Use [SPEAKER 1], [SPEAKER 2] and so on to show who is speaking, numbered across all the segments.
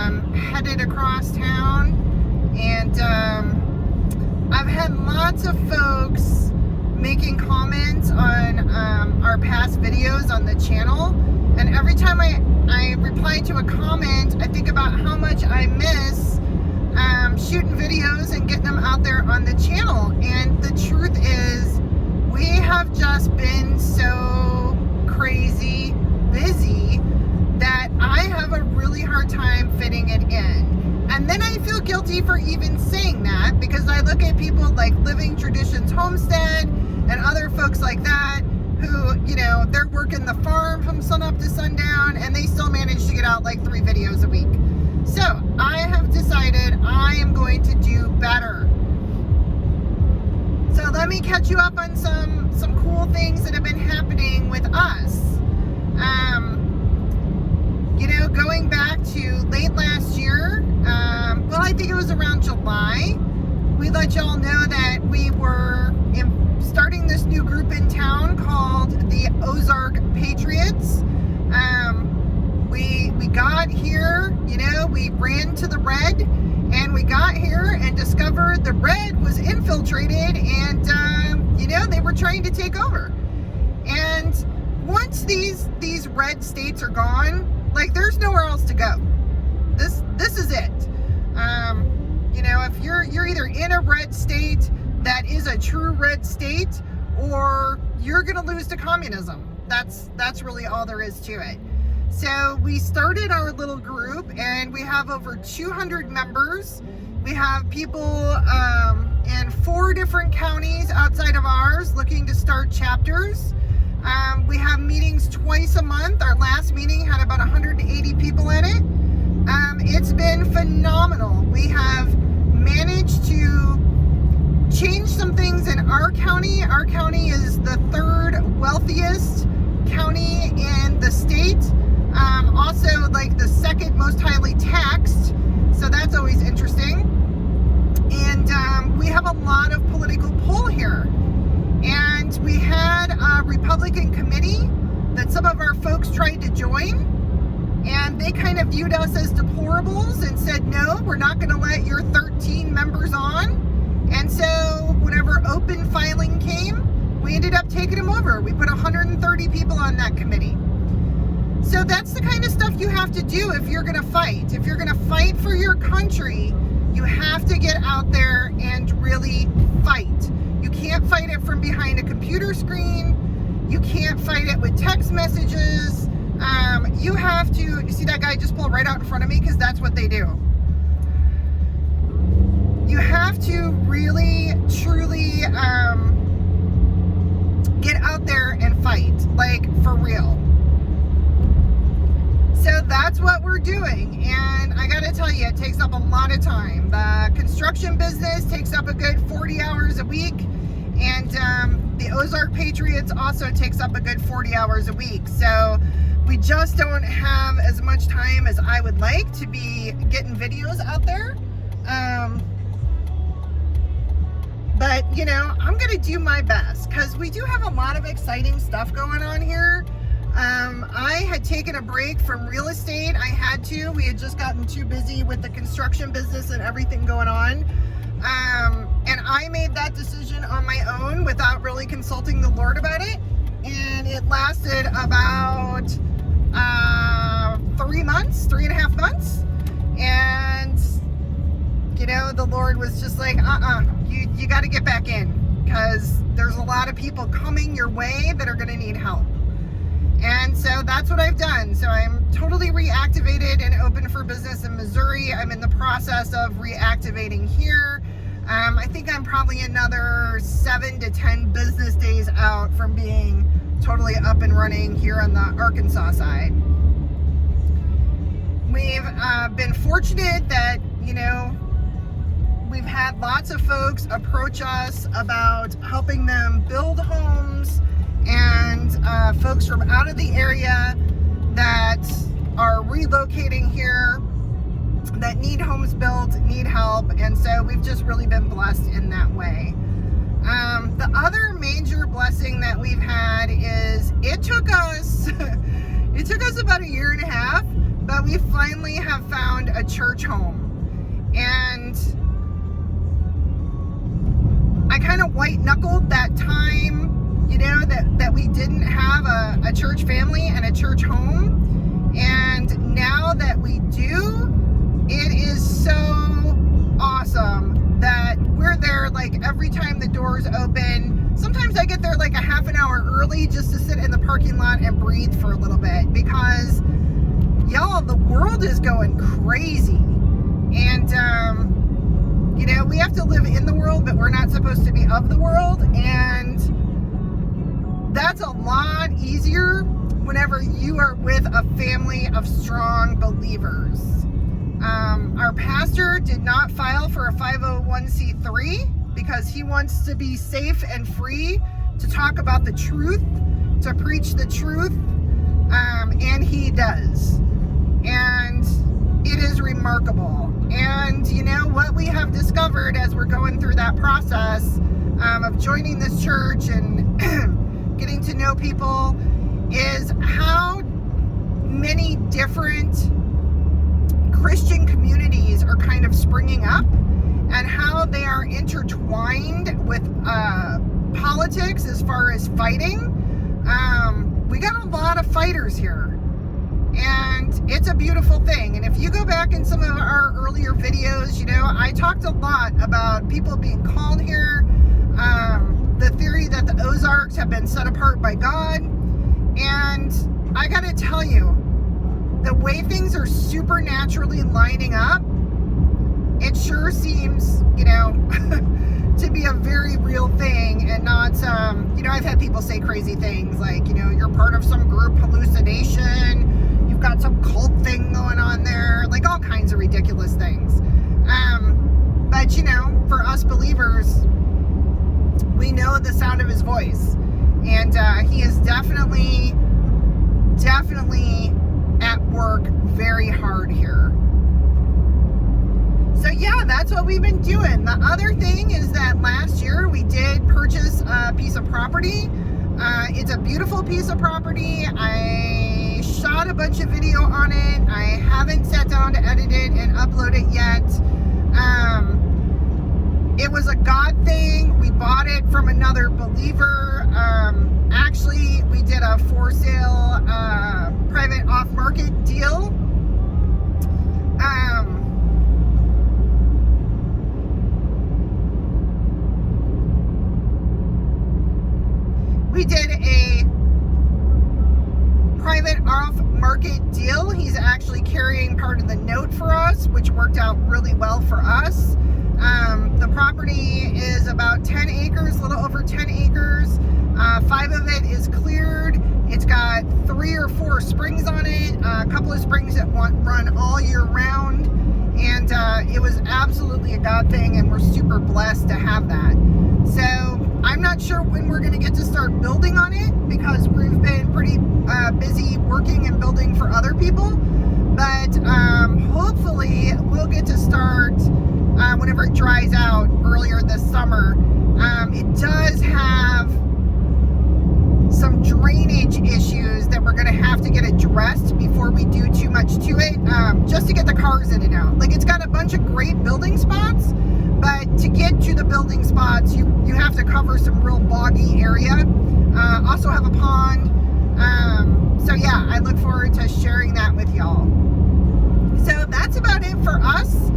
[SPEAKER 1] I'm headed across town, and I've had lots of folks making comments on our past videos on the channel, and every time I reply to a comment, I think about how much I miss shooting videos and getting them out there on the channel. And the truth is, we have just been so crazy busy that I have a really hard time fitting it in. And then I feel guilty for even saying that, because I look at people like Living Traditions Homestead and other folks like that who, you know, they're working the farm from sunup to sundown and they still manage to get out like 3 videos a week. So I have decided I am going to do better. So let me catch you up on some cool things that have been happening with us. You know, going back to late last year, well, I think it was around July, we let y'all know that we were starting this new group in town called the Ozark Patriots. We got here, you know, we ran to the red, and we got here and discovered the red was infiltrated, and you know, they were trying to take over. And once these red states are gone, like, there's nowhere else to go. This is it. You know, if you're either in a red state that is a true red state, or you're gonna lose to communism. That's really all there is to it. So we started our little group, and we have over 200 members. We have people in 4 different counties outside of ours looking to start chapters. We have meetings twice a month. Our last meeting had about 180 people in it. It's been phenomenal. We have managed to change some things in our county. Our county is the 3rd wealthiest county in the state. Also, like, the 2nd most highly taxed. So that's always interesting. And we have a lot of political pull here. And we had a Republican committee that some of our folks tried to join, and they kind of viewed us as deplorables and said, no, we're not going to let your 13 members on. And so whenever open filing came, we ended up taking them over. We put 130 people on that committee. So that's the kind of stuff you have to do if you're going to fight. If you're going to fight for your country, you have to get out there and really fight. You can't fight it from behind a computer screen. You can't fight it with text messages. You have to, you see that guy just pulled right out in front of me, because that's what they do. You have to really, truly get out there and fight, like, for real. So that's what we're doing, and I gotta tell you, it takes up a lot of time. The construction business takes up a good 40 hours a week, and the Ozark Patriots also takes up a good 40 hours a week. So we just don't have as much time as I would like to be getting videos out there. But, you know, I'm gonna do my best, because we do have a lot of exciting stuff going on here. I had taken a break from real estate. I had to. We had just gotten too busy with the construction business and everything going on. And I made that decision on my own without really consulting the Lord about it. And it lasted about 3.5 months. And, you know, the Lord was just like, you got to get back in, because there's a lot of people coming your way that are going to need help. And so that's what I've done. So I'm totally reactivated and open for business in Missouri. I'm in the process of reactivating here. I think I'm probably another 7 to 10 business days out from being totally up and running here on the Arkansas side. We've been fortunate that, you know, we've had lots of folks approach us about helping them build homes, and folks from out of the area that are relocating here, that need homes built, need help, and so we've just really been blessed in that way. The other major blessing that we've had is it took us about 1.5 years but we finally have found a church home. And I kind of white-knuckled that time, that we didn't have a church family and a church home. And now that we do, it is so awesome that we're there like every time the doors open. Sometimes I get there like a half an hour early just to sit in the parking lot and breathe for a little bit, because y'all, the world is going crazy. And we have to live in the world, but we're not supposed to be of the world. And that's a lot easier whenever you are with a family of strong believers. Our pastor did not file for a 501c3 because he wants to be safe and free to talk about the truth, to preach the truth, and he does. And it is remarkable. And what we have discovered as we're going through that process of joining this church and getting to know people is how many different Christian communities are kind of springing up, and how they are intertwined with politics as far as fighting. We got a lot of fighters here, and it's a beautiful thing. And if you go back in some of our earlier videos, I talked a lot about people being called here, the theory that the Ozarks have been set apart by God. And I gotta tell you, the way things are supernaturally lining up, it sure seems, to be a very real thing, and not, I've had people say crazy things like, you're part of some group hallucination, you've got some cult thing going on there, like all kinds of ridiculous things. But, for us believers, we know the sound of his voice, and he is definitely at work very hard here. So yeah, that's what we've been doing. The other thing is that last year we did purchase a piece of property. It's a beautiful piece of property. I shot a bunch of video on it. I haven't sat down to edit it and upload it yet. It was a God thing. We bought it from another believer. Actually, we did a for sale private off-market deal. We did a private off-market deal. He's actually carrying part of the note for us, which worked out really well for us. The property is about 10 acres, a little over 10 acres. 5 of it is cleared. It's got 3 or 4 springs on it, a couple of springs that run all year round. And it was absolutely a God thing, and we're super blessed to have that. So I'm not sure when we're going to get to start building on it, because we've been pretty busy working and building for other people. But hopefully we'll get to start whenever it dries out earlier this summer. It does have some drainage issues that we're going to have to get addressed before we do too much to it, just to get the cars in and out. Like, it's got a bunch of great building spots, but to get to the building spots, you have to cover some real boggy area. Also have a pond. So yeah, I look forward to sharing that with y'all. So that's about it for us.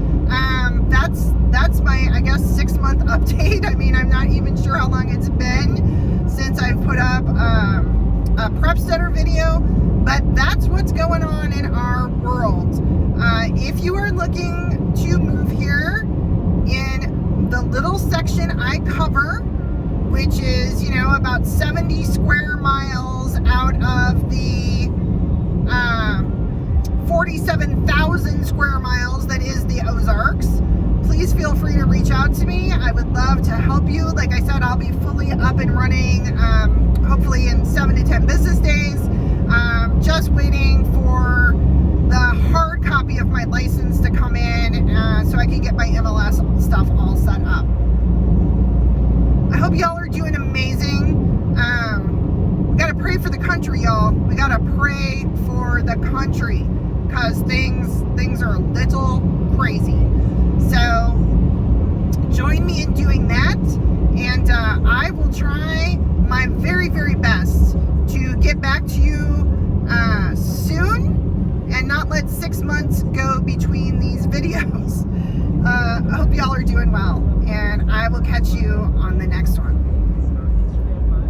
[SPEAKER 1] That's my, I guess, 6-month update. I mean, I'm not even sure how long it's been since I've put up a Prepsteader video, but that's what's going on in our world. If you are looking to move here, in the little section I cover, which is, about 70 square miles out of the 47,000 square miles that is the Ozarks, please feel free to reach out to me. I would love to help you. Like I said, I'll be fully up and running, hopefully in 7 to 10 business days. Just waiting for the hard copy of my license to come in, so I can get my MLS stuff all set up. I hope y'all are doing amazing. We gotta pray for the country, y'all. We gotta pray for the country. because things are a little crazy. So join me in doing that, and I will try my very, very best to get back to you soon and not let 6 months go between these videos. I hope y'all are doing well, and I will catch you on the next one.